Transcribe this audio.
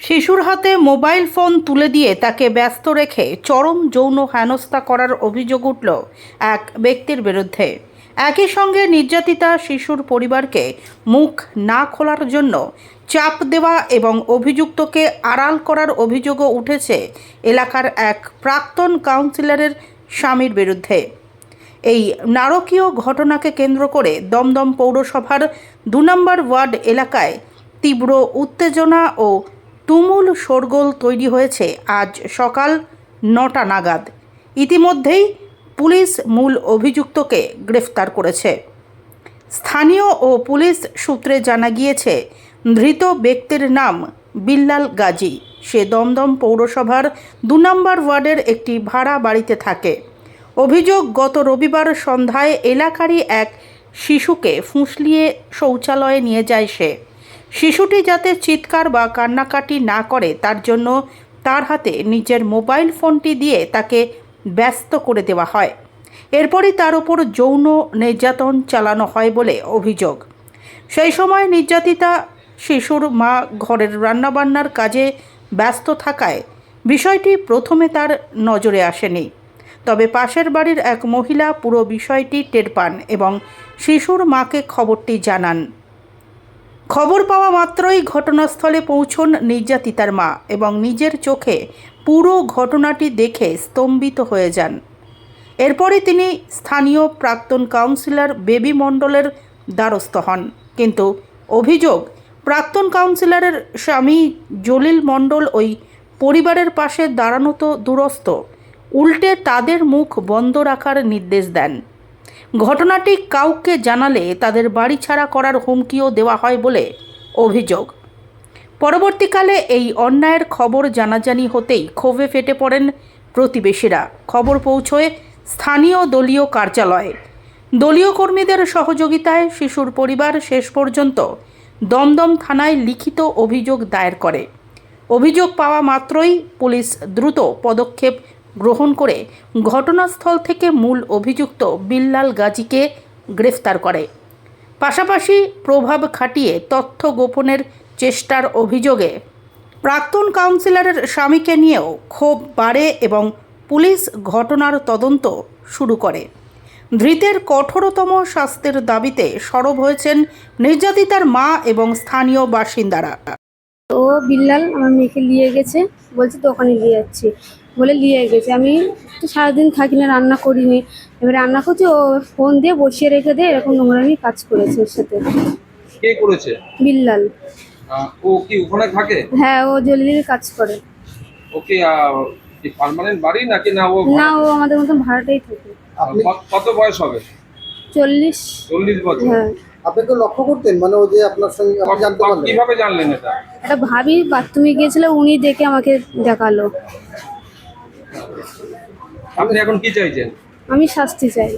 শিশুর হাতে mobile phone তুলে দিয়ে তাকে ব্যস্ত রেখে চরম যৌন হেনস্থা করার অভিযোগ উঠল এক ব্যক্তির বিরুদ্ধে। একই সঙ্গে নির্যাতিতা শিশুর পরিবারকে মুখ না খোলার জন্য চাপ দেওয়া এবং অভিযুক্তকে আড়াল করার অভিযোগও উঠেছে এলাকার এক প্রাক্তন কাউন্সিলরের স্বামীর বিরুদ্ধে। এই নারকীয় ঘটনাকে কেন্দ্র করে দমদম পৌরসভার ২ নম্বর ওয়ার্ড এলাকায় তীব্র উত্তেজনা ও তুমুল শোরগোল তৈরি হয়েছে আজ সকাল ৯টা নাগাদ। ইতিমধ্যেই পুলিশ মূল অভিযুক্তকে গ্রেফতার করেছে। স্থানীয় ও পুলিশ সূত্রে জানা গিয়েছে, ধৃত ব্যক্তির নাম বিল্লাল গাজী। সে দমদম পৌরসভার ২ নম্বর ওয়ার্ডের একটি ভাড়া বাড়িতে থাকে। অভিযোগ, গত রবিবার সন্ধ্যায় এলাকারই এক শিশুকে ফুঁসলিয়ে শৌচালয়ে নিয়ে যায় সে। শিশুটি যাতে চিৎকার বা কান্নাকাটি না করে তার জন্য তার হাতে নিজের মোবাইল ফোনটি দিয়ে তাকে ব্যস্ত করে দেওয়া হয়। এরপরই তার উপর যৌন নির্যাতন চালানো হয় বলে অভিযোগ। সেই সময় নির্যাতিতা শিশুর মা ঘরের রান্নাবান্নার কাজে ব্যস্ত থাকায় বিষয়টি প্রথমে তার নজরে আসেনি। তবে পাশের বাড়ির এক মহিলা পুরো বিষয়টি টের পান এবং শিশুর মাকে খবরটি জানান। খবর পাওয়া মাত্রই ঘটনাস্থলে পৌঁছন নির্যাতিতার মা এবং নিজের চোখে পুরো ঘটনাটি দেখে স্তম্ভিত হয়ে যান। এরপরই তিনি স্থানীয় প্রাক্তন কাউন্সিলর বেবি মণ্ডলের দ্বারস্থ হন। কিন্তু অভিযোগ, প্রাক্তন কাউন্সিলরের স্বামী জলিল মণ্ডল ওই পরিবারের পাশে দাঁড়ানো তো দূরস্থ, উল্টে তাদের মুখ বন্ধ রাখার নির্দেশ দেন। ঘটনাটি কাউকে জানালে তাদের বাড়ি ছাড়া করার হুমকিও দেওয়া হয় বলে অভিযোগ। পরবর্তীকালে এই অন্যায়ের খবর জানাজানি হতেই ক্ষোভে ফেটে পড়েন প্রতিবেশীরা। খবর পৌঁছয় স্থানীয় দলীয় কার্যালয়ে। দলীয় কর্মীদের সহযোগিতায় শিশুর পরিবার শেষ পর্যন্ত দমদম থানায় লিখিত অভিযোগ দায়ের করে। অভিযোগ পাওয়া মাত্রই পুলিশ দ্রুত পদক্ষেপ গ্রহণ করে ঘটনাস্থল থেকে মূল অভিযুক্ত বিল্লাল গাজীকে গ্রেফতার করে। পাশাপাশি প্রভাব খাটিয়ে তথ্য গোপনের চেষ্টার অভিযোগে প্রাক্তন কাউন্সিলরের স্বামীকে নিয়েও ক্ষোভ বাড়ে এবং পুলিশ ঘটনার তদন্ত শুরু করে। ধৃতের কঠোরতম শাস্তির দাবিতে সরব হয়েছেন নির্যাতিতার মা এবং স্থানীয় বাসিন্দারা। ও বিল্লাল আমার মেয়েকে নিয়ে গেছে, বলছে দোকানে নিয়ে যাচ্ছি বলে নিয়ে গেছে। আমি তো সারাদিন থাকি না, রান্না করিনি। এবার রান্না করছি, ও ফোন দিয়ে বসিয়ে রেখে দিয়ে এরকম নোংরামি কাজ করেছে ওর সাথে। কে করেছে? বিল্লাল। ও কি ওখানে থাকে? হ্যাঁ, ও জলিলের কাজ করে। ওকে কি পার্মানেন্ট বাড়ি নাকি না? না, ও আমাদের মতন ভাড়াটাই থাকে। কত বয়স হবে? 40 বছর। হ্যাঁ। আপনি তো লক্ষ্য করতেন, মানে ও যে আপনার সঙ্গে আপনি জানতে পারলেন কিভাবে জানলেন এটা? একটা ভাবি বাথরুমে গিয়েছিল, উনি দেখে আমাকে দেখালো। আপনি এখন কি চাইছেন? আমি শাস্তি চাই।